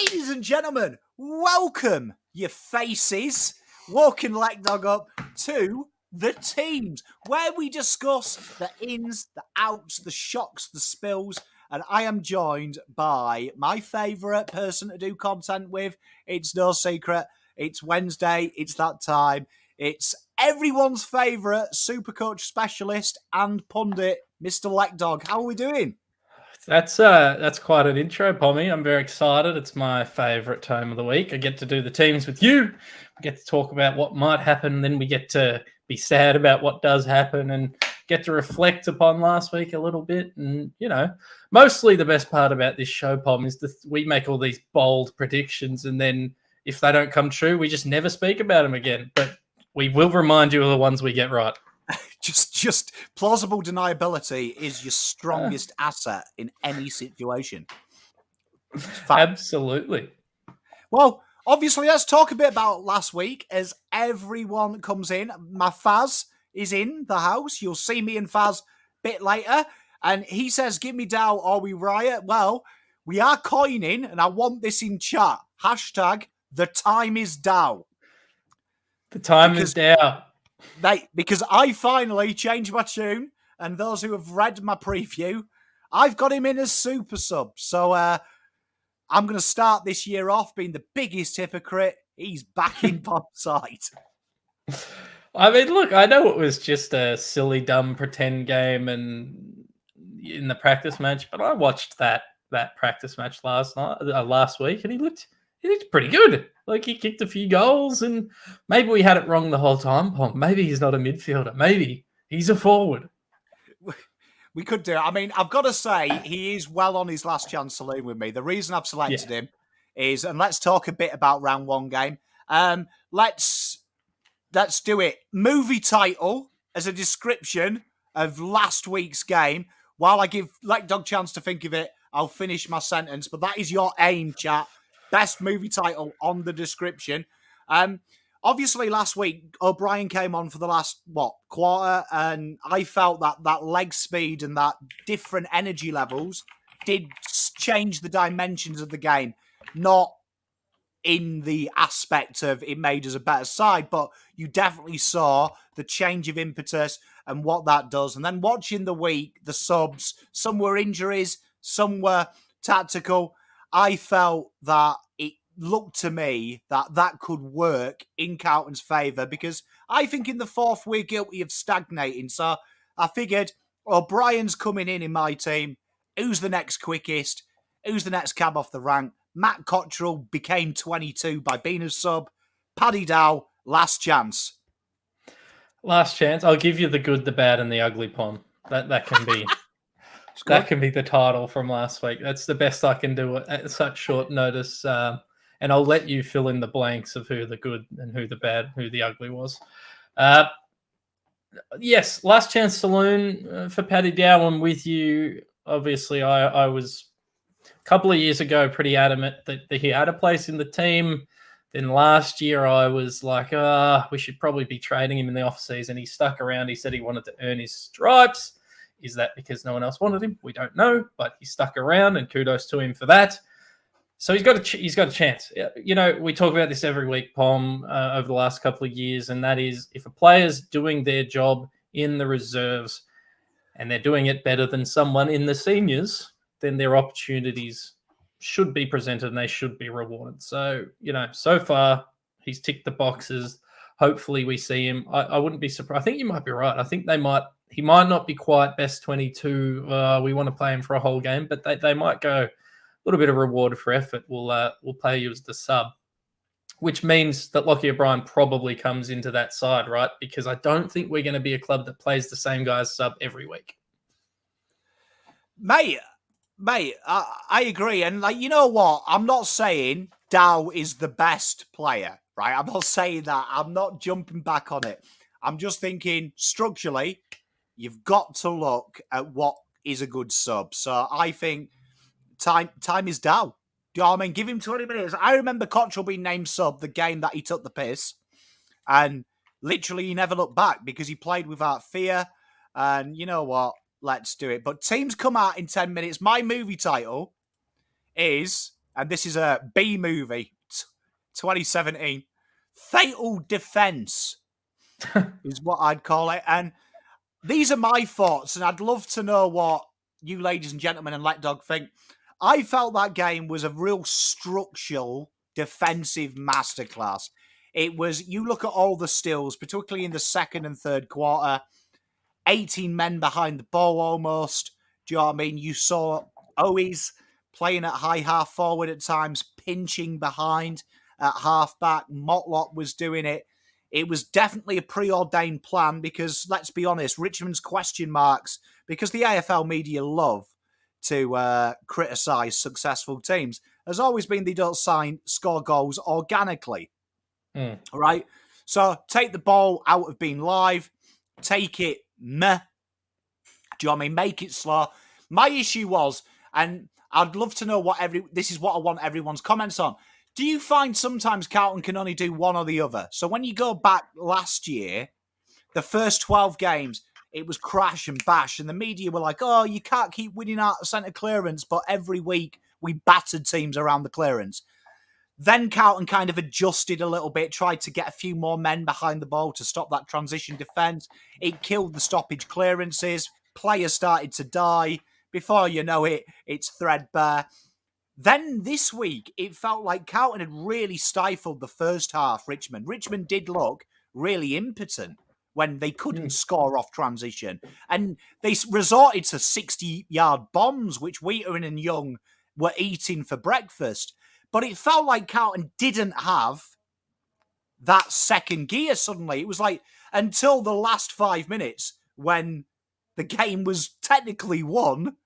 Ladies and gentlemen, welcome, you faces, walking leg dog up to the teams, where we discuss the ins, the outs, the shocks, the spills, and I am joined by my favourite person to do content with. It's no secret. It's Wednesday. It's that time. It's everyone's favourite Supercoach specialist and pundit, Mr. Legdog. How are we doing? That's quite an intro, Pommy. I'm very excited. It's my favourite time of the week. I get to do the teams with you. We get to talk about what might happen. Then we get to be sad about what does happen and get to reflect upon last week a little bit. And, mostly the best part about this show, Pom, is that we make all these bold predictions. And then if they don't come true, we just never speak about them again. But we will remind you of the ones we get right. Just plausible deniability is your strongest asset in any situation. Absolutely. Well, obviously, let's talk a bit about last week as everyone comes in. My Faz is in the house. You'll see me and Faz a bit later. And he says, give me Dow or we riot. Well, we are coining, and I want this in chat. Hashtag, the time is Dow. The time is Dow. Because I finally changed my tune, and those who have read my preview, I've got him in as super sub. So I'm going to start this year off being the biggest hypocrite. He's back in pop side. I mean, look, I know it was just a silly, dumb pretend game and in the practice match, but I watched that practice match last week, and he looked pretty good. Like, he kicked a few goals, and maybe we had it wrong the whole time, Pom. Maybe he's not a midfielder. Maybe he's a forward. We could do it. I mean, I've got to say, he is well on his last chance saloon with me. The reason I've selected him is, and let's talk a bit about round one game. Let's do it. Movie title as a description of last week's game. While I give Legdog chance to think of it, I'll finish my sentence. But that is your aim, chat. Best movie title on the description. Obviously, last week, O'Brien came on for the last, quarter, and I felt that leg speed and that different energy levels did change the dimensions of the game. Not in the aspect of it made us a better side, but you definitely saw the change of impetus and what that does. And then watching the week, the subs, some were injuries, some were tactical. I felt that it looked to me that could work in Carlton's favour, because I think in the fourth we're guilty of stagnating. So I figured O'Brien's coming in my team. Who's the next quickest? Who's the next cab off the rank? Matt Cottrell became 22 by being a sub. Paddy Dow, last chance. Last chance. I'll give you the good, the bad, and the ugly, Pom. That can be... That can be the title from last week. That's the best I can do at such short notice. And I'll let you fill in the blanks of who the good and who the bad, who the ugly was. Yes, last chance saloon for Paddy Dow. I'm with you. Obviously, I was a couple of years ago pretty adamant that he had a place in the team. Then last year I was like, we should probably be trading him in the off-season. He stuck around. He said he wanted to earn his stripes. Is that because no one else wanted him? We don't know, but he stuck around, and kudos to him for that. So he's got a chance. We talk about this every week, Pom, over the last couple of years, and that is, if a player's doing their job in the reserves and they're doing it better than someone in the seniors, then their opportunities should be presented and they should be rewarded. So, so far he's ticked the boxes. Hopefully we see him. I wouldn't be surprised. I think you might be right. I think he might not be quite best 22. We want to play him for a whole game, but they might go a little bit of reward for effort. We'll play you as the sub, which means that Lockie O'Brien probably comes into that side, right? Because I don't think we're going to be a club that plays the same guy's sub every week. Mate, I agree. And you know what? I'm not saying Dow is the best player, right? I'm not saying that. I'm not jumping back on it. I'm just thinking structurally, you've got to look at what is a good sub. So I think time is Dow. Do you know what I mean? Give him 20 minutes. I remember Cottrell being named sub the game that he took the piss, and literally he never looked back because he played without fear. And you know what? Let's do it. But teams come out in 10 minutes. My movie title is, and this is a B movie, 2017. Fatal Defence is what I'd call it. And these are my thoughts, and I'd love to know what you ladies and gentlemen and Let Dog think. I felt that game was a real structural defensive masterclass. It was, you look at all the stills, particularly in the second and third quarter, 18 men behind the ball almost. Do you know what I mean? You saw Owies playing at high half forward at times, pinching behind at half back. Motlop was doing it. It was definitely a preordained plan because, let's be honest, Richmond's question marks, because the AFL media love to criticise successful teams, has always been they don't score goals organically. All right? So take the ball out of being live, take it meh. Do you know what I mean? Make it slow. My issue was, and I'd love to know this is what I want everyone's comments on. Do you find sometimes Carlton can only do one or the other? So when you go back last year, the first 12 games, it was crash and bash, and the media were like, oh, you can't keep winning out of centre clearance, but every week we battered teams around the clearance. Then Carlton kind of adjusted a little bit, tried to get a few more men behind the ball to stop that transition defence. It killed the stoppage clearances. Players started to die. Before you know it, it's threadbare. Then this week, it felt like Carlton had really stifled the first half, Richmond. Richmond did look really impotent when they couldn't score off transition. And they resorted to 60-yard bombs, which Wheaton and Young were eating for breakfast. But it felt like Carlton didn't have that second gear suddenly. It was like until the last 5 minutes when the game was technically won,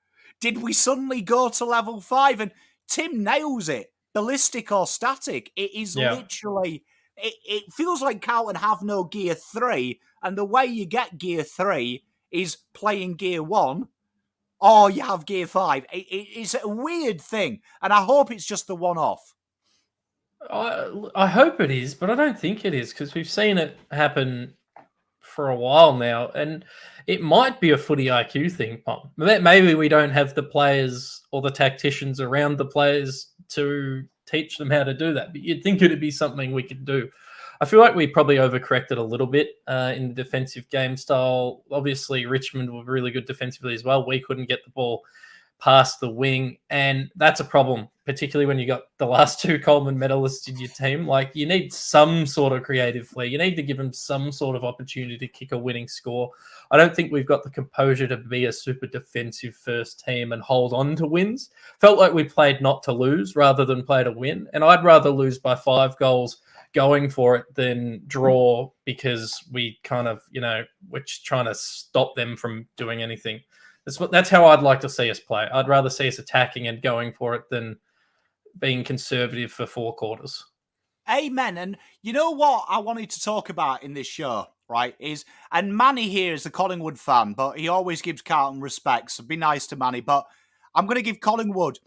did we suddenly go to level 5? And Tim nails it. Ballistic or static. It is literally, it feels like Carlton have no gear 3. And the way you get gear 3 is playing gear 1. Or you have gear 5. It's a weird thing. And I hope it's just the one-off. I hope it is, but I don't think it is, because we've seen it happen for a while now. And it might be a footy IQ thing, Pom. Maybe we don't have the players or the tacticians around the players to teach them how to do that. But you'd think it'd be something we could do. I feel like we probably overcorrected a little bit in the defensive game style. Obviously, Richmond were really good defensively as well. We couldn't get the ball past the wing, and that's a problem, particularly when you got the last 2 Coleman medalists in your team. Like, you need some sort of creative flair. You need to give them some sort of opportunity to kick a winning score. I don't think we've got the composure to be a super defensive first team and hold on to wins. Felt like we played not to lose rather than play to win, and I'd rather lose by 5 goals going for it than draw because we kind of, we're just trying to stop them from doing anything. That's how I'd like to see us play. I'd rather see us attacking and going for it than being conservative for 4 quarters. Amen. And you know what I wanted to talk about in this show, right, is, and Manny here is a Collingwood fan, but he always gives Carlton respect, so be nice to Manny. But I'm going to give Collingwood,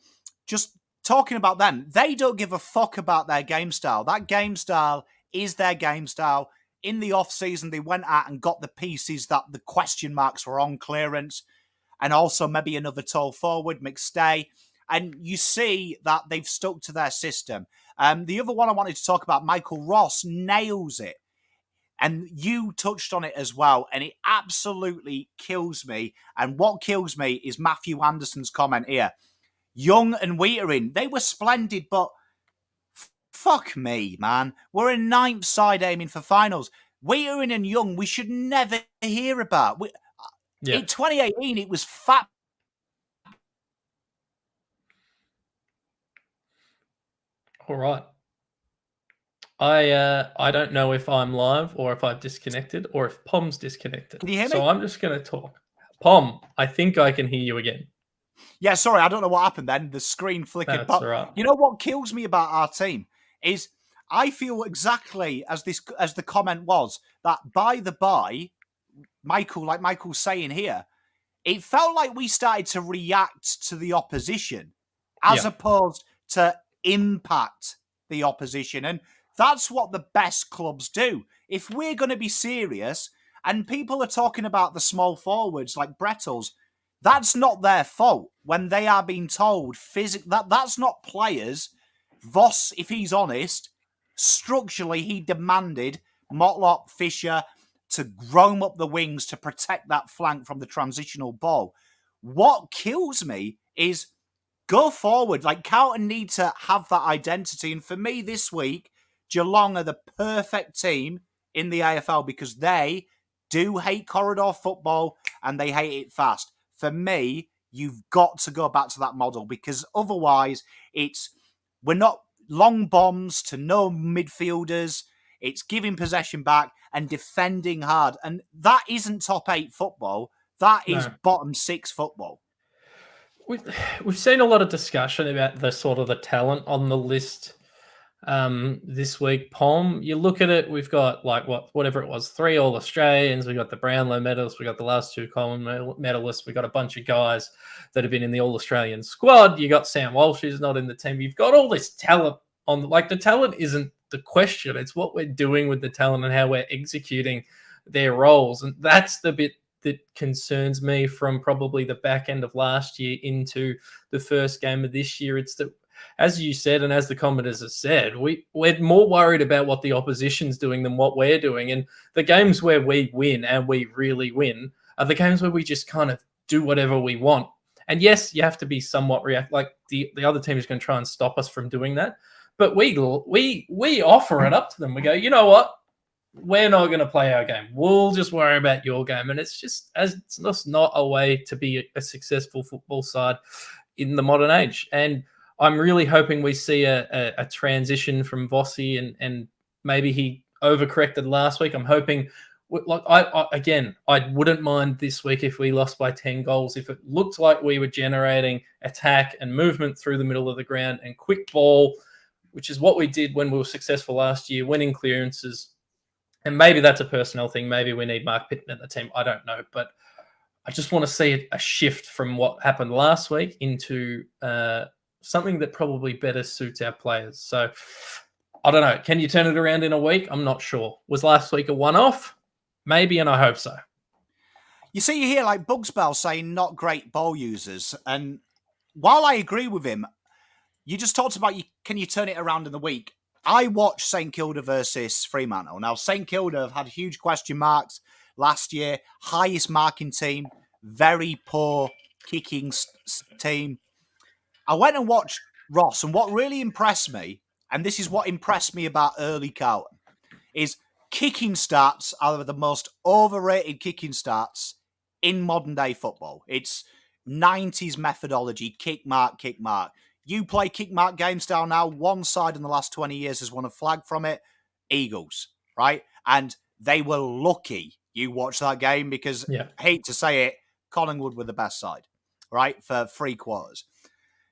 just talking about them, they don't give a fuck about their game style. That game style is their game style. In the off-season, they went out and got the pieces that the question marks were on clearance, and also maybe another tall forward, McStay. And you see that they've stuck to their system. The other one I wanted to talk about, Michael Ross, nails it. And you touched on it as well. And it absolutely kills me. And what kills me is Matthew Anderson's comment here. Young and Wheaton, they were splendid, but fuck me, man. We're a 9th side aiming for finals. Wheaton and Young, we should never hear about. In 2018, it was fat. All right. I don't know if I'm live or if I've disconnected or if Pom's disconnected. Can you hear me? So I'm just going to talk. Pom, I think I can hear you again. Yeah, sorry, I don't know what happened then. The screen flickered. That's but all right. You know what kills me about our team is I feel exactly as the comment was, that by the by, Michael, like Michael's saying here, it felt like we started to react to the opposition as opposed to impact the opposition. And that's what the best clubs do. If we're going to be serious, and people are talking about the small forwards like Brettles, that's not their fault when they are being told that's not players Voss, if he's honest, structurally he demanded Motlop, Fisher to roam up the wings to protect that flank from the transitional ball. What kills me is go forward. Like, Carlton need to have that identity. And for me this week, Geelong are the perfect team in the AFL because they do hate corridor football and they hate it fast. For me, you've got to go back to that model because otherwise we're not long bombs to no midfielders. It's giving possession back and defending hard. And that isn't top 8 football. That is bottom 6 football. We've seen a lot of discussion about the sort of the talent on the list this week. Pom, you look at it, we've got like whatever it was, 3 All-Australians, we got the Brownlow medalists, we got the last 2 Coleman medalists, we got a bunch of guys that have been in the All-Australian squad. You got Sam Walsh, who's not in the team. You've got all this talent on, like, the talent isn't the question. It's what we're doing with the talent and how we're executing their roles. And that's the bit that concerns me from probably the back end of last year into the first game of this year. It's that, as you said, and as the commenters have said, we're more worried about what the opposition's doing than what we're doing. And the games where we win, and we really win, are the games where we just kind of do whatever we want. And yes, you have to be somewhat like the other team is going to try and stop us from doing that. But we offer it up to them. We go, you know what? We're not going to play our game. We'll just worry about your game. And it's just not a way to be a successful football side in the modern age. And I'm really hoping we see a transition from Vossi, and maybe he overcorrected last week. I'm hoping, like, I wouldn't mind this week if we lost by 10 goals. If it looked like we were generating attack and movement through the middle of the ground and quick ball, which is what we did when we were successful last year, winning clearances. And maybe that's a personnel thing. Maybe we need Mark Pittman in the team. I don't know. But I just want to see a shift from what happened last week into something that probably better suits our players. So I don't know. Can you turn it around in a week? I'm not sure. Was last week a one-off? Maybe, and I hope so. You see, you hear like Bugs Bell saying not great ball users. And while I agree with him, you just talked about can you turn it around in the week? I watched St Kilda versus Fremantle. Now, St Kilda have had huge question marks last year. Highest marking team. Very poor kicking team. I went and watched Ross, and what really impressed me, and this is what impressed me about early Carlton, is kicking stats are the most overrated kicking stats in modern day football. It's 90s methodology, kick mark, kick mark. You play kick mark game style now, one side in the last 20 years has won a flag from it, Eagles, right? And they were lucky you watched that game because, I hate to say it, Collingwood were the best side, right, for 3 quarters.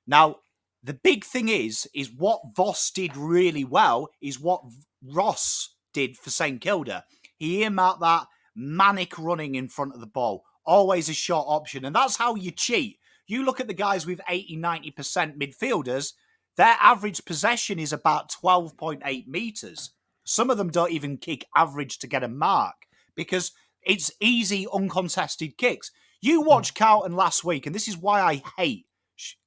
Now, the big thing is what Voss did really well is what Ross did for St Kilda. He earmarked that manic running in front of the ball, always a short option, and that's how you cheat. You look at the guys with 80-90% midfielders, their average possession is about 12.8 metres. Some of them don't even kick average to get a mark because it's easy, uncontested kicks. You watch Carlton last week, and this is why I hate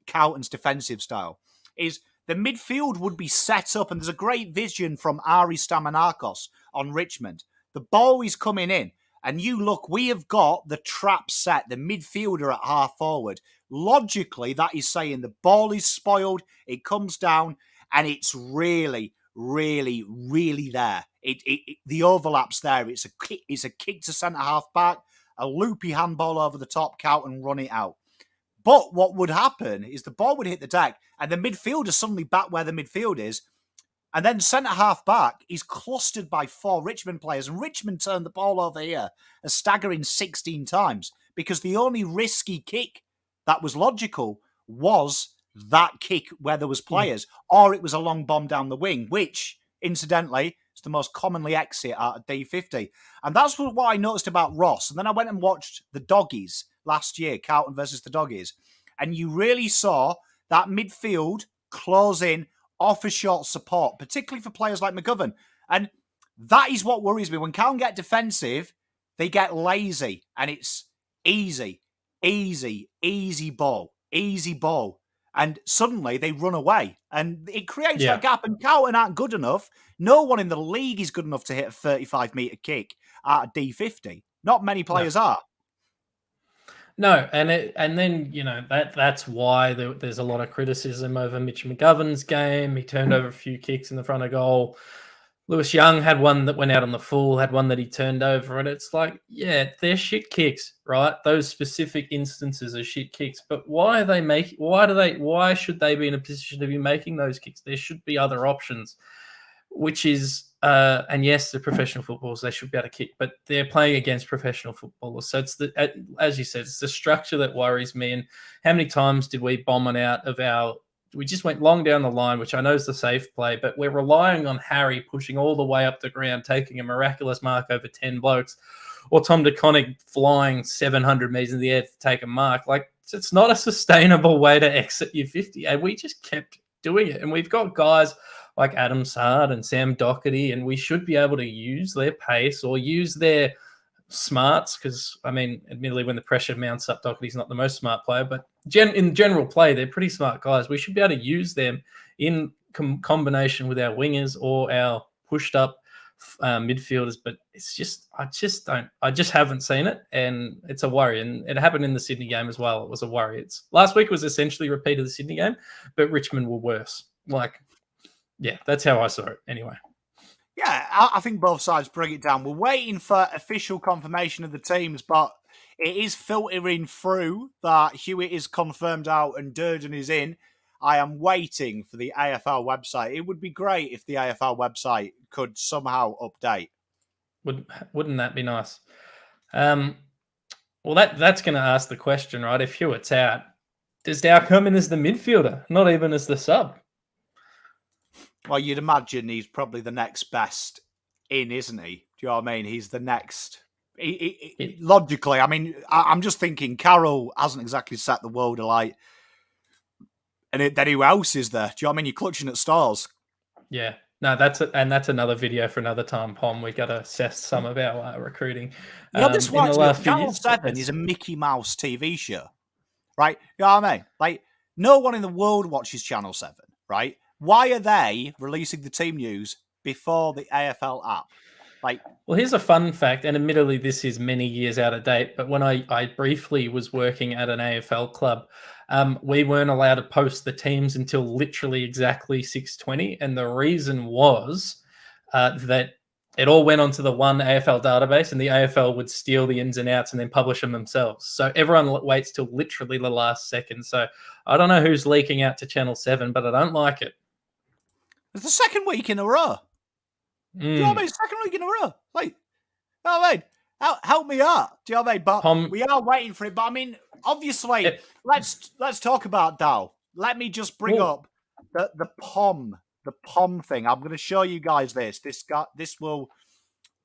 Carlton's defensive style, is the midfield would be set up, and there's a great vision from Ari Stamanakos on Richmond. The ball is coming in, and you look, we have got the trap set, the midfielder at half forward. Logically, that is saying the ball is spoiled, it comes down, and it's really, really, really there. The overlap's there. It's a kick to centre half back, a loopy handball over the top, count and run it out. But what would happen is the ball would hit the deck, and the midfielder suddenly back where the midfield is, and then centre half back is clustered by 4 Richmond players, and Richmond turned the ball over here a staggering 16 times because the only risky kick that was logical was that kick where there was players, or it was a long bomb down the wing, which, incidentally, is the most commonly exit out of D50. And that's what I noticed about Ross. And then I went and watched the Doggies last year, Carlton versus the Doggies, and you really saw that midfield close in, offer short support, particularly for players like McGovern. And that is what worries me. When Carlton get defensive, they get lazy, and it's easy ball. and suddenly they run away. And it creates Yeah. that gap, and Carlton aren't good enough. No one in the league is good enough to hit a 35-metre kick at a D50. Not many players are. No, and then that's why there's a lot of criticism over Mitch McGovern's game. He turned over a few kicks in the front of goal. Lewis Young had one that went out on the full, had one that he turned over, and it's like, yeah, they're shit kicks, right? Those specific instances are shit kicks. But why should they be in a position to be making those kicks? There should be other options, which is and yes, they're professional footballers, they should be able to kick, but they're playing against professional footballers. So it's as you said, it's the structure that worries me. And how many times did we bomb it out of we just went long down the line, which I know is the safe play, but we're relying on Harry pushing all the way up the ground, taking a miraculous mark over 10 blokes, or Tom DeConnick flying 700 metres in the air to take a mark. Like, it's not a sustainable way to exit your 50. And we just kept doing it. And we've got guys like Adam Sard and Sam Doherty, and we should be able to use their pace or use their smarts, because, I mean, admittedly, when the pressure mounts up, Doherty's not the most smart player, but in general play, they're pretty smart guys. We should be able to use them in combination with our wingers or our pushed up midfielders, but it's just, I just haven't seen it, and it's a worry. And it happened in the Sydney game as well. It was a worry. Last week was essentially a repeat of the Sydney game, but Richmond were worse. Like, yeah, that's how I saw it anyway. Yeah, I think both sides bring it down. We're waiting for official confirmation of the teams, but it is filtering through that Hewitt is confirmed out and Durden is in. I am waiting for the AFL website. It would be great if the AFL website could somehow update. Wouldn't that be nice? Well, that's going to ask the question, right? If Hewitt's out, does Dow come in as the midfielder, not even as the sub? Well, you'd imagine he's probably the next best in, isn't he? Do you know what I mean? He's the next. Logically, I mean, I'm just thinking Carroll hasn't exactly set the world alight. And then who else is there? Do you know what I mean? You're clutching at stars. Yeah. No, that's another video for another time, Pom. We got to assess some of our recruiting. This in the last Channel 7 is a Mickey Mouse TV show, right? You know what I mean? Like, no one in the world watches Channel 7, right? Why are they releasing the team news before the AFL app? Well, here's a fun fact, and admittedly, this is many years out of date, but when I briefly was working at an AFL club, we weren't allowed to post the teams until literally exactly 6:20, and the reason was that it all went onto the one AFL database, and the AFL would steal the ins and outs and then publish them themselves. So everyone waits till literally the last second. So I don't know who's leaking out to Channel 7, but I don't like it. It's the second week in a row. Do you know what I mean? Second week in a row. Like, you know what I mean? Help me out. Do you know what I mean? But we are waiting for it. But I mean, obviously, let's talk about Dow. Let me just bring up the POM thing. I'm going to show you guys this. This will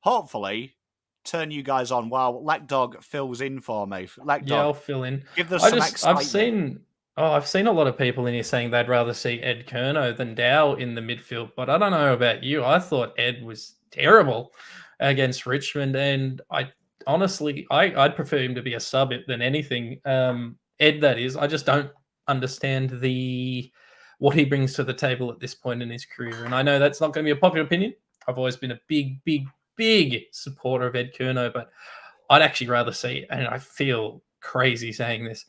hopefully turn you guys on while Leckdog fills in for me. Leckdog, yeah, I'll fill in. Give us some excitement. I've seen a lot of people in here saying they'd rather see Ed Curnow than Dow in the midfield, but I don't know about you. I thought Ed was terrible against Richmond, and I'd prefer him to be a sub than anything. Ed, that is. I just don't understand what he brings to the table at this point in his career, and I know that's not going to be a popular opinion. I've always been a big supporter of Ed Curnow, but I'd actually rather see, and I feel crazy saying this,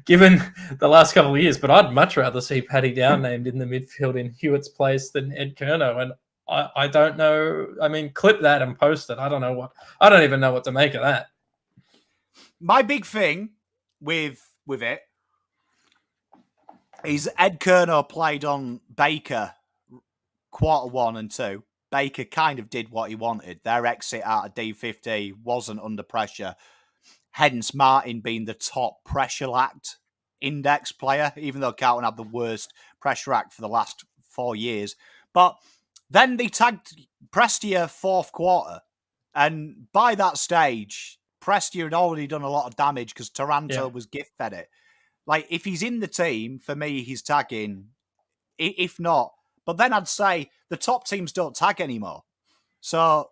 given the last couple of years, but I'd much rather see Paddy Dow named in the midfield in Hewitt's place than Ed Curnow. And I don't know. I mean, clip that and post it. I don't even know what to make of that. My big thing with it is Ed Curnow played on Baker quarter 1 and 2. Baker kind of did what he wanted. Their exit out of D50 wasn't under pressure. Hence, Martin being the top pressure act index player, even though Carlton had the worst pressure act for the last 4 years. But then they tagged Prestia fourth quarter. And by that stage, Prestia had already done a lot of damage because Taranto was gift-fed it. Like, if he's in the team, for me, he's tagging. If not, but then I'd say the top teams don't tag anymore. So,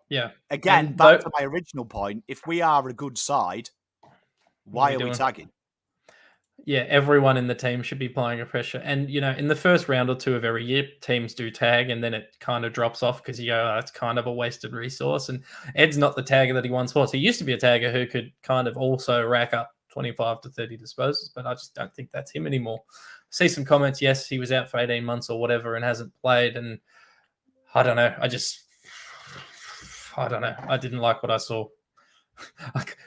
again, back to my original point, if we are a good side, why are we tagging? Yeah, everyone in the team should be applying a pressure. And, in the first round or two of every year, teams do tag and then it kind of drops off because you go, it's kind of a wasted resource. And Ed's not the tagger that he once was. He used to be a tagger who could kind of also rack up 25 to 30 disposals, but I just don't think that's him anymore. See some comments. Yes, he was out for 18 months or whatever and hasn't played. And I don't know. I don't know. I didn't like what I saw.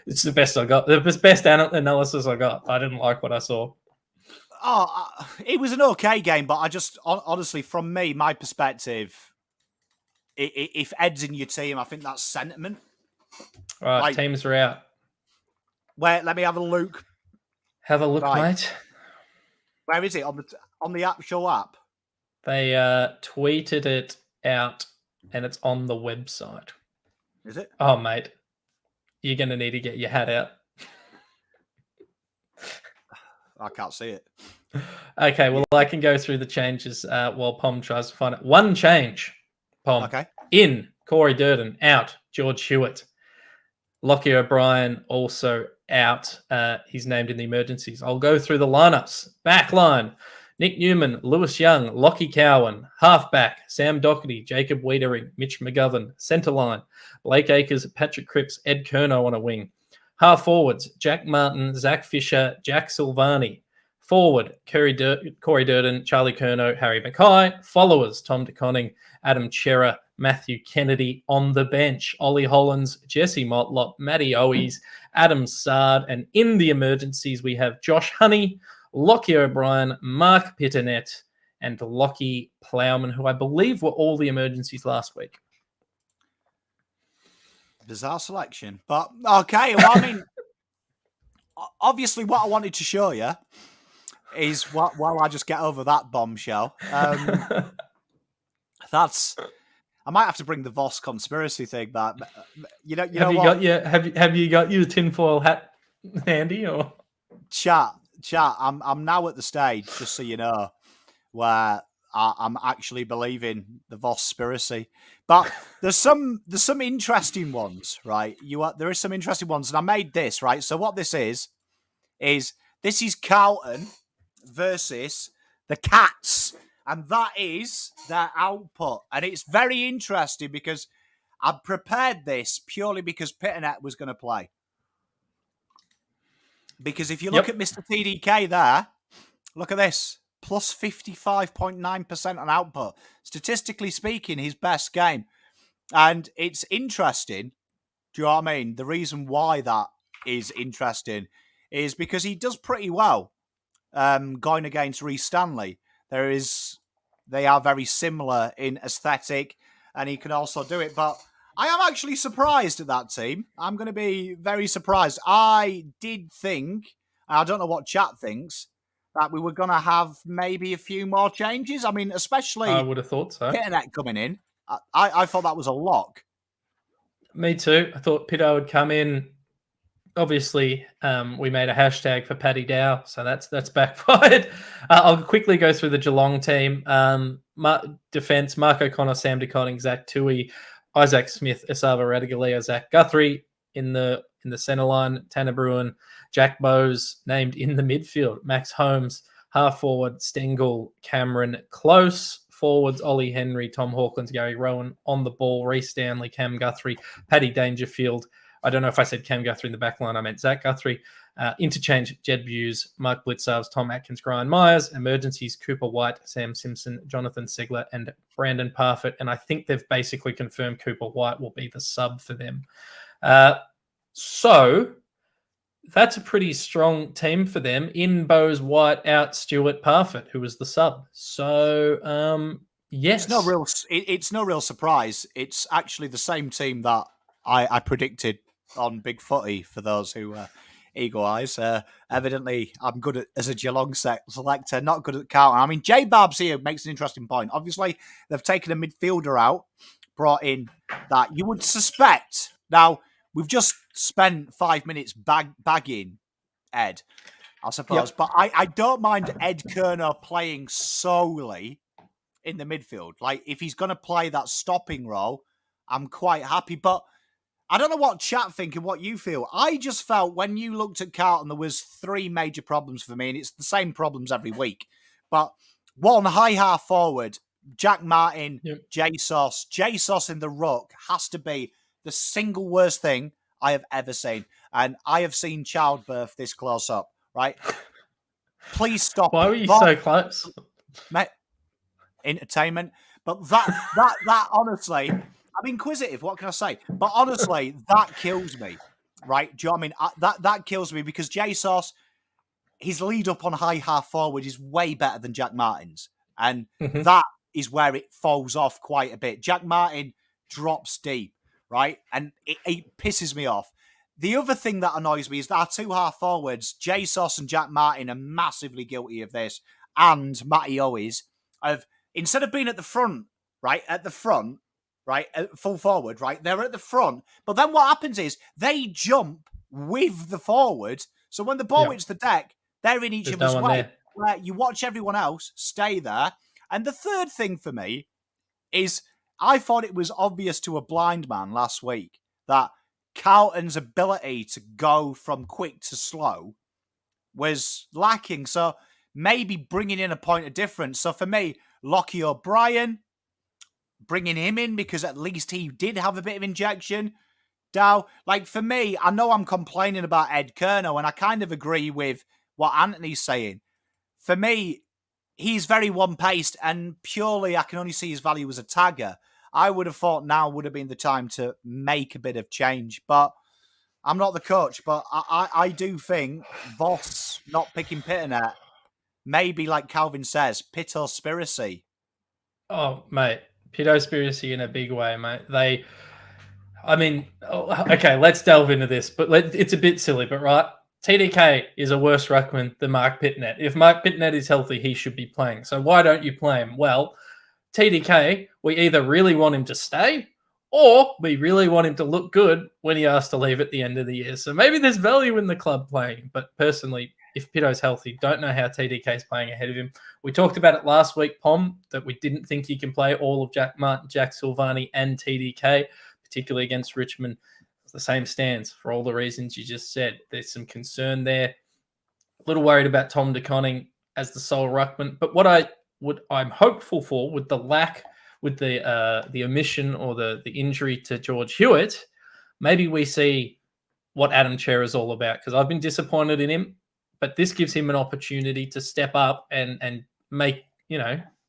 It's the best I got. The best analysis I got. I didn't like what I saw. Oh, it was an okay game, but I just honestly, from me, my perspective, if Ed's in your team, I think that's sentiment. All right, teams are out. Where? Let me have a look. Have a look, mate. Where is it on the actual app? They tweeted it out, and it's on the website. Is it? Oh, mate, you're going to need to get your hat out. I can't see it. Okay, well, I can go through the changes while Pom tries to find it. One change, Pom. Okay. In, Corey Durden. Out, George Hewitt. Lockie O'Brien also out. He's named in the emergencies. I'll go through the lineups. Back line, Nick Newman, Lewis Young, Lockie Cowan. Halfback, Sam Doherty, Jacob Wiedering, Mitch McGovern. Centre line, Blake Acres, Patrick Cripps, Ed Curnow on a wing. Half forwards, Jack Martin, Zach Fisher, Jack Silvani. Forward, Corey Durden, Charlie Curnow, Harry Mackay. Followers, Tom DeConning, Adam Chera, Matthew Kennedy. On the bench, Ollie Hollins, Jesse Motlop, Matty Owies, Adam Sard. And in the emergencies, we have Josh Honey, Lockie O'Brien, Mark Pitternet, and Lockie Plowman, who I believe were all the emergencies last week. Bizarre selection. But, okay, well, I mean, obviously what I wanted to show you is while I just get over that bombshell. I might have to bring the Voss conspiracy thing back. Have you got your tinfoil hat handy or chat? I'm now at the stage, just so you know, where I'm actually believing the Voss conspiracy. But there's some interesting ones, right? There is some interesting ones, and I made this, right. So what this is Carlton versus the Cats, and that is their output. And it's very interesting because I prepared this purely because Pitternet was going to play. Because if you look at Mr. TDK there, look at this. Plus 55.9% on output. Statistically speaking, his best game. And it's interesting. Do you know what I mean? The reason why that is interesting is because he does pretty well going against Reece Stanley. They are very similar in aesthetic, and he can also do it. But I am actually surprised at that team. I'm going to be very surprised. I did think, I don't know what chat thinks, that we were going to have maybe a few more changes. I mean, especially I would have thought so. Pitternet coming in. I thought that was a lock. Me too. I thought Pitto would come in. Obviously, we made a hashtag for Paddy Dow, so that's backfired. I'll quickly go through the Geelong team. Defence, Mark O'Connor, Sam DeConning, Zach Tui, Isaac Smith, Esava Radigalea, Zach Guthrie in the centre line, Tanner Bruin, Jack Bowes named in the midfield, Max Holmes, half forward, Stengel, Cameron Close, forwards, Ollie Henry, Tom Hawkins, Gary Rowan, on the ball, Reece Stanley, Cam Guthrie, Paddy Dangerfield. I don't know if I said Cam Guthrie in the back line. I meant Zach Guthrie. Interchange, Jed Buse, Mark Blitzarves, Tom Atkins, Brian Myers. Emergencies, Cooper White, Sam Simpson, Jonathan Segler, and Brandon Parfitt. And I think they've basically confirmed Cooper White will be the sub for them. So that's a pretty strong team for them. In Bowes, White, out Stewart, Parfitt, who was the sub. So, yes. It's no real surprise. It's actually the same team that I predicted on Big Footy, for those who eagle eyes. Evidently, I'm good as a Geelong selector, not good at Carlton. I mean, J Barbs here makes an interesting point. Obviously, they've taken a midfielder out, brought in that you would suspect. Now, we've just spent 5 minutes bagging Ed, I suppose. Yep. But I don't mind Ed Curnow playing solely in the midfield. Like, if he's going to play that stopping role, I'm quite happy. But I don't know what chat think and what you feel. I just felt when you looked at Carlton, there was 3 major problems for me, and it's the same problems every week. But one, high half forward, Jack Martin, Jesus. Jesus in the ruck has to be the single worst thing I have ever seen. And I have seen childbirth this close up, right? Please stop Why it. were you so close? Mate, entertainment. But that honestly, I'm inquisitive. What can I say? But honestly, that kills me. Right? Do you know what I mean? That kills me because Jesus, his lead up on high half forward is way better than Jack Martin's. And that is where it falls off quite a bit. Jack Martin drops deep, right? And it pisses me off. The other thing that annoys me is that our 2 half forwards, Jesus and Jack Martin, are massively guilty of this. And Matty Owies, instead of being at the front, right, full forward, right, they're at the front. But then what happens is they jump with the forward. So when the ball hits the deck, they're in each other's way. Where you watch everyone else stay there. And the third thing for me is I thought it was obvious to a blind man last week that Carlton's ability to go from quick to slow was lacking. So maybe bringing in a point of difference. So for me, Lockie O'Brien, bringing him in because at least he did have a bit of injection. Dow, like for me, I know I'm complaining about Ed Kerno, and I kind of agree with what Anthony's saying. For me, he's very one-paced, and purely I can only see his value as a tagger. I would have thought now would have been the time to make a bit of change, but I'm not the coach. But I do think Voss not picking Pitternet, maybe like Calvin says, Pitospiracy. Oh, mate, Pitospiracy in a big way, mate. Okay, let's delve into this, but it's a bit silly, but right. TDK is a worse ruckman than Mark Pitnet. If Mark Pitnet is healthy, he should be playing. So why don't you play him? Well, TDK, we either really want him to stay or we really want him to look good when he asks to leave at the end of the year. So maybe there's value in the club playing. But personally, if Pito's healthy, don't know how TDK is playing ahead of him. We talked about it last week, Pom, that we didn't think he can play all of Jack Martin, Jack Silvani and TDK, particularly against Richmond. The same stands for all the reasons you just said. There's some concern there. A little worried about Tom De Koning as the sole ruckman. But what I'm hopeful for with the omission or the injury to George Hewitt, maybe we see what Adam Chair is all about, because I've been disappointed in him, but this gives him an opportunity to step up and make,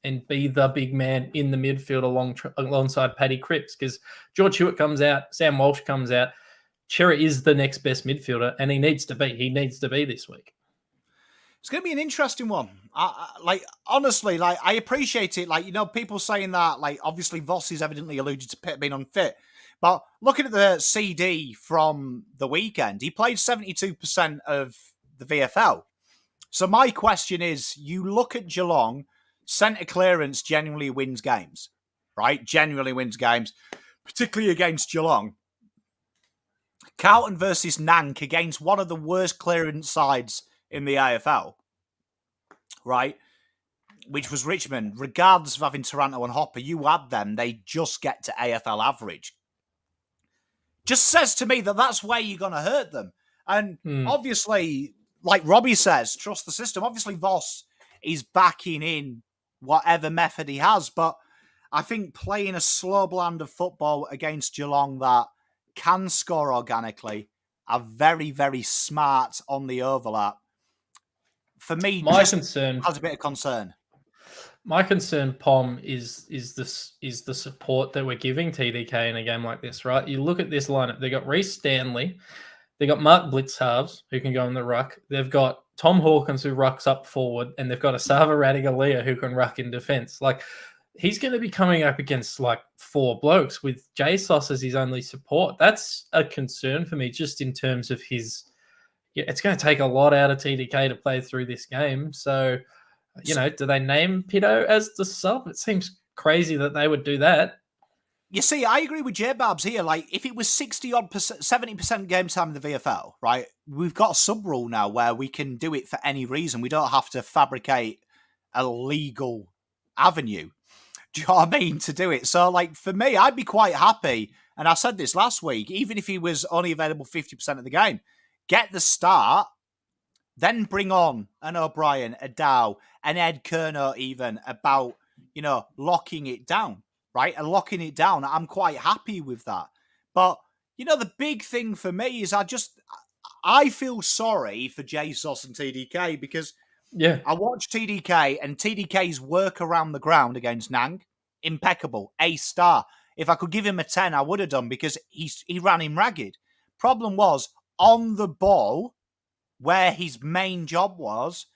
and be the big man in the midfield alongside Paddy Cripps, because George Hewitt comes out, Sam Walsh comes out. Cherry is the next best midfielder, and he needs to be. He needs to be this week. It's going to be an interesting one. Honestly, I appreciate it. People saying that, obviously Voss is evidently alluded to Pitt being unfit. But looking at the CD from the weekend, he played 72% of the VFL. So my question is, you look at Geelong, centre clearance genuinely wins games, right? Genuinely wins games, particularly against Geelong. Carlton versus Nank against one of the worst clearance sides in the AFL, right? Which was Richmond. Regardless of having Taranto and Hopper, you add them, they just get to AFL average. Just says to me that that's where you're going to hurt them. And obviously, like Robbie says, trust the system. Obviously, Voss is backing in whatever method he has, but I think playing a slow blend of football against Geelong that can score organically, are very, very smart on the overlap. For me, my concern has a bit of concern. My concern, Pom, is the support that we're giving TDK in a game like this, right? You look at this lineup. They got Reece Stanley, they got Mark Blitzhalves, who can go in the ruck. They've got Tom Hawkins, who rucks up forward, and they've got Asava Radigalia, who can ruck in defense. He's going to be coming up against 4 blokes with JSOS as his only support. That's a concern for me, just in terms of his. Yeah, it's going to take a lot out of TDK to play through this game. So, do they name Pito as the sub? It seems crazy that they would do that. You see, I agree with J-Barbs here. If it was 60-odd%, 70% game time in the VFL, right, we've got a sub rule now where we can do it for any reason. We don't have to fabricate a legal avenue. Do you know what I mean? To do it. So, like, for me, I'd be quite happy. And I said this last week, even if he was only available 50% of the game, get the start, then bring on an O'Brien, a Dow, an Ed Kerno even about, locking it down, right? And locking it down. I'm quite happy with that. But, the big thing for me is I feel sorry for Jesus and TDK because I watched TDK and TDK's work around the ground against Nang, impeccable, A star. If I could give him a 10, I would have done because he ran him ragged. Problem was, on the ball, where his main job was,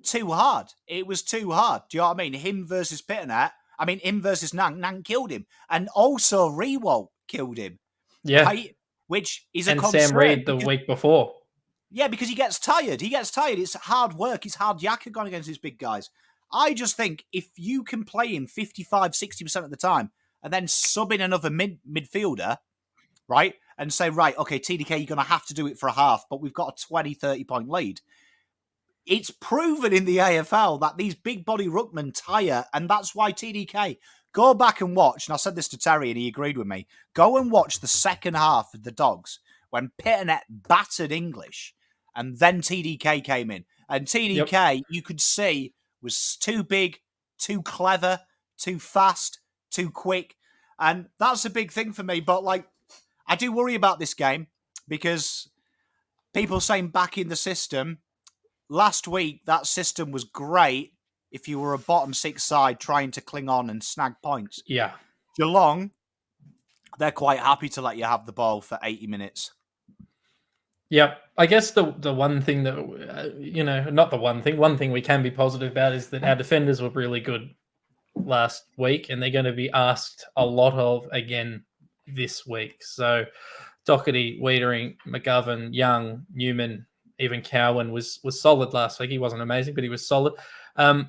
too hard. It was too hard. Do you know what I mean? Him versus him versus Nang. Nang killed him. And also Rewalt killed him. Yeah. Right? Which is a concern. And Sam Reid the week before. Yeah, because he gets tired. It's hard work. It's hard yakka going against these big guys. I just think if you can play him 55, 60% of the time and then sub in another midfielder, right, and say, right, okay, TDK, you're going to have to do it for a half, but we've got a 20, 30-point lead. It's proven in the AFL that these big body ruckmen tire, and that's why TDK, go back and watch, and I said this to Terry and he agreed with me, go and watch the second half of the Dogs when Pitternet battered English and then TDK came in. And TDK, you could see, was too big, too clever, too fast, too quick. And that's a big thing for me. But, like, I do worry about this game because people saying back in the system, last week, that system was great if you were a bottom six side trying to cling on and snag points. Yeah. Geelong, they're quite happy to let you have the ball for 80 minutes. Yeah, I guess the one thing that, not the one thing we can be positive about is that our defenders were really good last week and they're going to be asked a lot of again this week. So Doherty, Wiedering, McGovern, Young, Newman, even Cowan was solid last week. He wasn't amazing, but he was solid. They're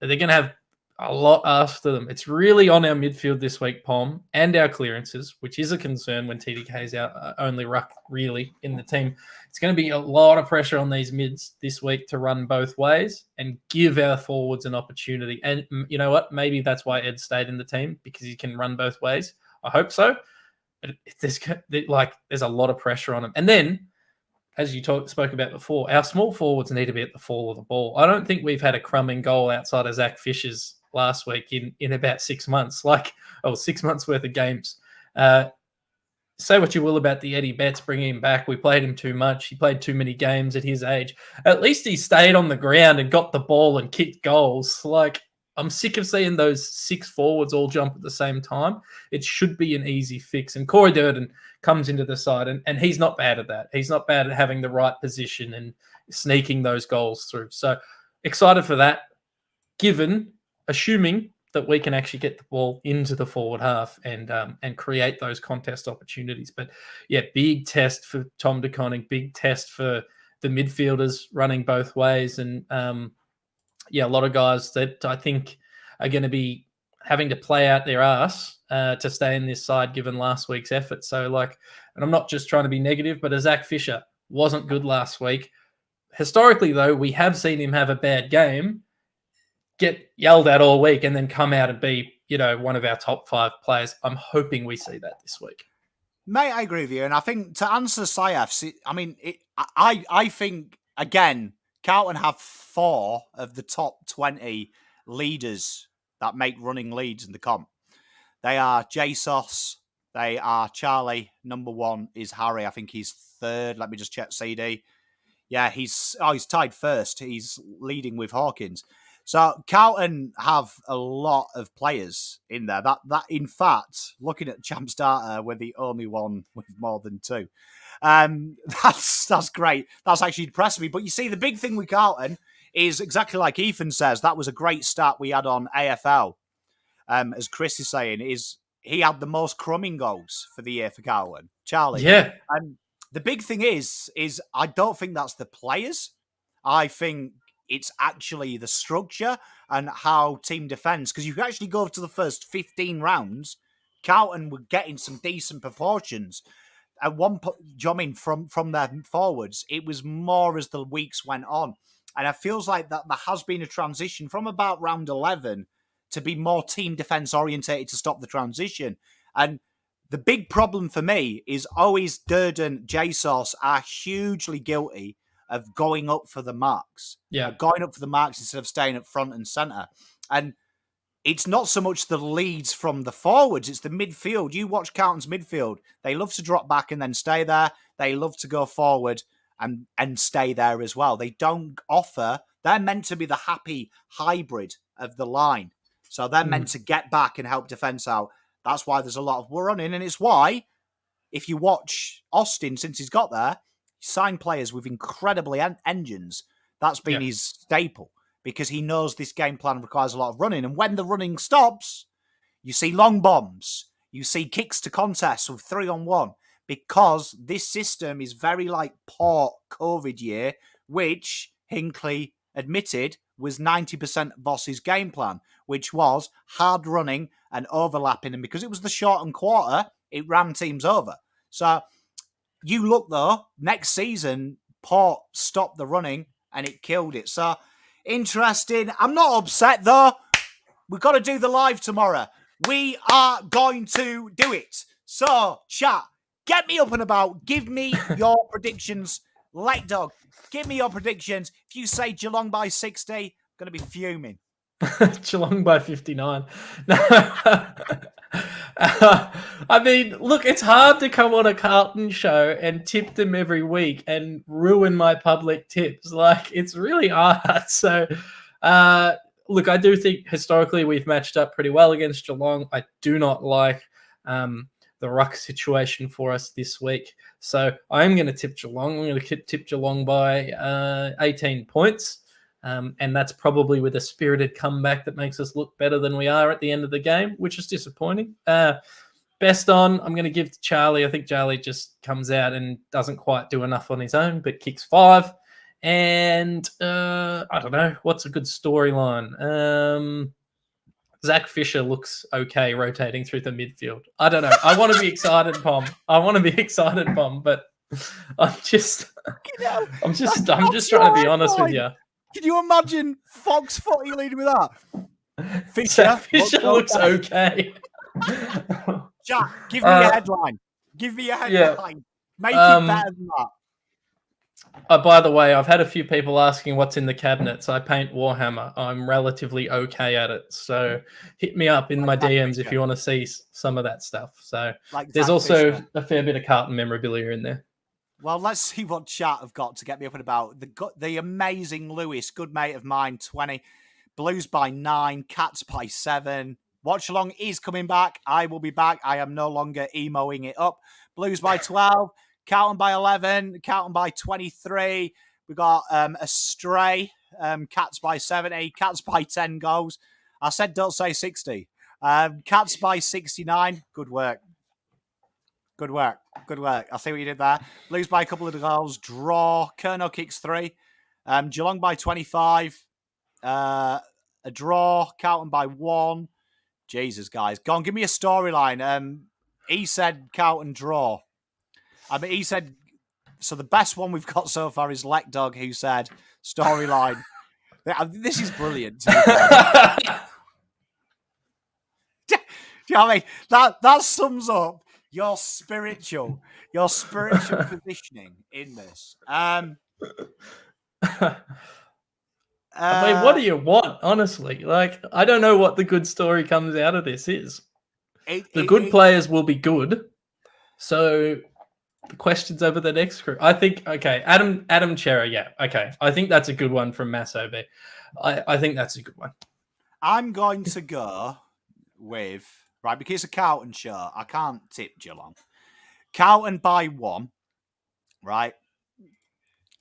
going to have a lot after them. It's really on our midfield this week, Pom, and our clearances, which is a concern when TDK is our only ruck really in the team. It's going to be a lot of pressure on these mids this week to run both ways and give our forwards an opportunity. And you know what? Maybe that's why Ed stayed in the team, because he can run both ways. I hope so. But there's a lot of pressure on him. And then, as you spoke about before, our small forwards need to be at the fall of the ball. I don't think we've had a crumb in goal outside of Zach Fisher's last week in about 6 months, 6 months worth of games. Say what you will about the Eddie Betts bringing him back. We played him too much. He played too many games at his age. At least he stayed on the ground and got the ball and kicked goals. I'm sick of seeing those 6 forwards all jump at the same time. It should be an easy fix. And Corey Durden comes into the side, and he's not bad at that. He's not bad at having the right position and sneaking those goals through. So excited for that, assuming that we can actually get the ball into the forward half and create those contest opportunities. But yeah, big test for Tom De Koning, big test for the midfielders running both ways. And a lot of guys that I think are going to be having to play out their ass to stay in this side given last week's effort. So and I'm not just trying to be negative, but Zach Fisher wasn't good last week. Historically, though, we have seen him have a bad game, get yelled at all week, and then come out and be, one of our top 5 players. I'm hoping we see that this week. Mate, I agree with you. And I think to answer Sayaf, I think, again, Carlton have 4 of the top 20 leaders that make running leads in the comp. They are JSOS, they are Charlie, number 1 is Harry, I think he's 3rd. Let me just check CD. Yeah, he's tied 1st. He's leading with Hawkins. So Carlton have a lot of players in there. That in fact, looking at Champs data, we're the only one with more than 2. That's great. That's actually depressed me. But you see, the big thing with Carlton is exactly like Ethan says. That was a great start we had on AFL. As Chris is saying, is he had the most crumbing goals for the year for Carlton, Charlie. Yeah. The big thing is I don't think that's the players. I think it's actually the structure and how team defends. Because you actually go to the first 15 rounds, Carlton were getting some decent proportions. At one point, from their forwards, it was more as the weeks went on. And it feels like that there has been a transition from about round 11 to be more team defence orientated to stop the transition. And the big problem for me is always Durden, JSauce are hugely guilty of going up for the marks. Yeah. Going up for the marks instead of staying up front and centre. And it's not so much the leads from the forwards, it's the midfield. You watch Carlton's midfield. They love to drop back and then stay there. They love to go forward and stay there as well. They don't offer... They're meant to be the happy hybrid of the line. So they're meant to get back and help defence out. That's why there's a lot of running. And it's why, if you watch Austin since he's got there, he signed players with incredibly engines. That's been his staple, because he knows this game plan requires a lot of running. And when the running stops, you see long bombs. You see kicks to contests with 3-on-1, because this system is very like Port COVID year, which Hinckley admitted was 90% Voss's game plan, which was hard running and overlapping. And because it was the shortened quarter, it ran teams over. So you look, though, next season, Port stopped the running and it killed it. So interesting. I'm not upset, though. We've got to do the live tomorrow. We are going to do it. So, chat, get me up and about. Give me your predictions. Late Dog, give me your predictions. If you say Geelong by 60, I'm going to be fuming. Geelong by 59. No. I mean, look, it's hard to come on a Carlton show and tip them every week and ruin my public tips. Like, it's really hard. So, look, I do think historically we've matched up pretty well against Geelong. I do not like the ruck situation for us this week. So I am going to tip Geelong. I'm going to tip Geelong by 18 points. And that's probably with a spirited comeback that makes us look better than we are at the end of the game, which is disappointing. Best on, I'm going to give to Charlie. I think Charlie just comes out and doesn't quite do enough on his own, but kicks 5. And I don't know, what's a good storyline? Zach Fisher looks okay rotating through the midfield. I don't know. I want to be excited, Pom. But I'm just trying to be honest with you. Can you imagine Fox Footy leading with that? Fisher looks okay. Jack, give me a headline. Give me a headline. Yeah. Make it better than that. By the way, I've had a few people asking what's in the cabinets. I paint Warhammer. I'm relatively okay at it. So hit me up in my DMs if you want to see some of that stuff. So there's also a fair bit of Carlton memorabilia in there. Well, let's see what chat have got to get me up and about. The amazing Lewis, good mate of mine, 20. Blues by 9, Cats by 7. Watch Along is coming back. I will be back. I am no longer emoing it up. Blues by 12. Carlton by 11, Carlton by 23. We got a stray, Cats by 70, Cats by 10 goals. I said don't say 60. Cats by 69. Good work. I see what you did there. Lose by a couple of goals. Draw. Kerno kicks 3. Geelong by 25. A draw. Carlton by 1. Jesus, guys. Go on, give me a storyline. He said Carlton draw. I mean, he said, so the best one we've got so far is Lek Dog, who said, storyline. This is brilliant. Do you know what I mean? That sums up your spiritual positioning in this. I mean, what do you want, honestly? Like, I don't know what the good story comes out of this is. The good players will be good. So the questions over the next group. I think, okay, Adam Cherry, yeah, okay. I think that's a good one from Mass OB. I think that's a good one. I'm going to go with, right, because it's a Carlton show, I can't tip Geelong. Carlton by 1, right?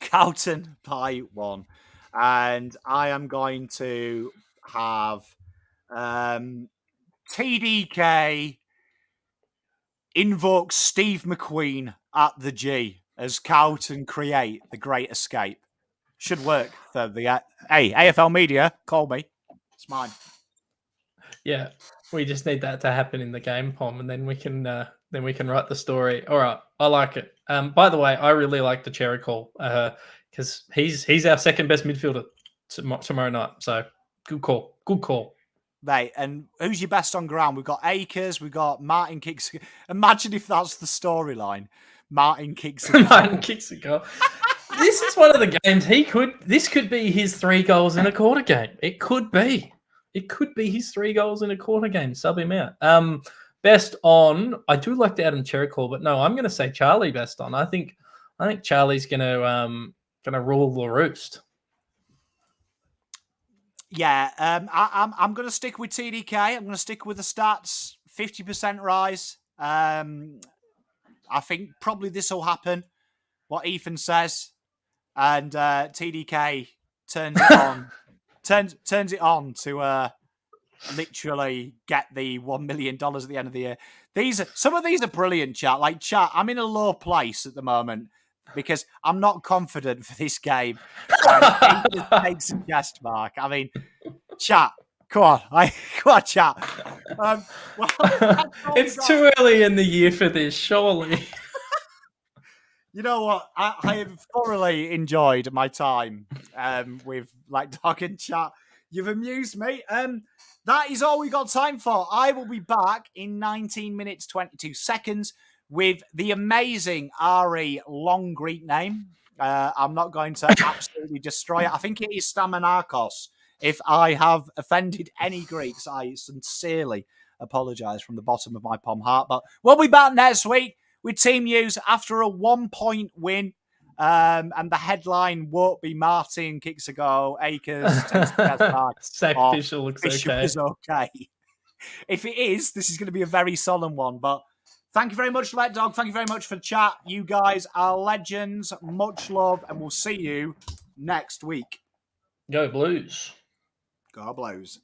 Carlton by 1. And I am going to have TDK invoke Steve McQueen at the G as Carlton create the great escape. Should work for the... Hey, AFL media, call me. It's mine. Yeah, we just need that to happen in the game, Pom, and then we can write the story. All right, I like it. By the way, I really like the Cherry call because he's our second best midfielder tomorrow night. So good call. Mate, and who's your best on ground? We've got Akers, we've got Martin kicks. Imagine if that's the storyline. Martin kicks a goal. Martin kicks a goal. This is one of the games this could be his 3 goals in a quarter game. It could be. It could be his 3 goals in a quarter game. Sub him out. Best on, I do like the Adam Cherry call, but no, I'm going to say Charlie best on. I think Charlie's going to rule the roost. Yeah, I'm going to stick with TDK. I'm going to stick with the stats. 50% rise. I think probably this will happen. What Ethan says, and TDK turns it on. turns it on to literally get the $1 million at the end of the year. Some of these are brilliant, chat. Like, chat, I'm in a low place at the moment because I'm not confident for this game. And it just takes a guest mark. I mean, chat, come on, chat. Well, it's too early in the year for this, surely. You know what? I have thoroughly enjoyed my time with like Dog and Chat. You've amused me. That is all we got time for. I will be back in 19 minutes, 22 seconds with the amazing Ari long Greek name. I'm not going to absolutely destroy it. I think it is Stamanarkos. If I have offended any Greeks, I sincerely apologise from the bottom of my pom heart. But we'll be back next week with Team News after a 1-point win. And the headline won't be Martin kicks a goal, Akers takes the gas mark. Sacrificial looks okay. Is okay. If it is, this is going to be a very solemn one. But thank you very much, Let Dog. Thank you very much for the chat. You guys are legends. Much love, and we'll see you next week. Go Blues. Go Blues.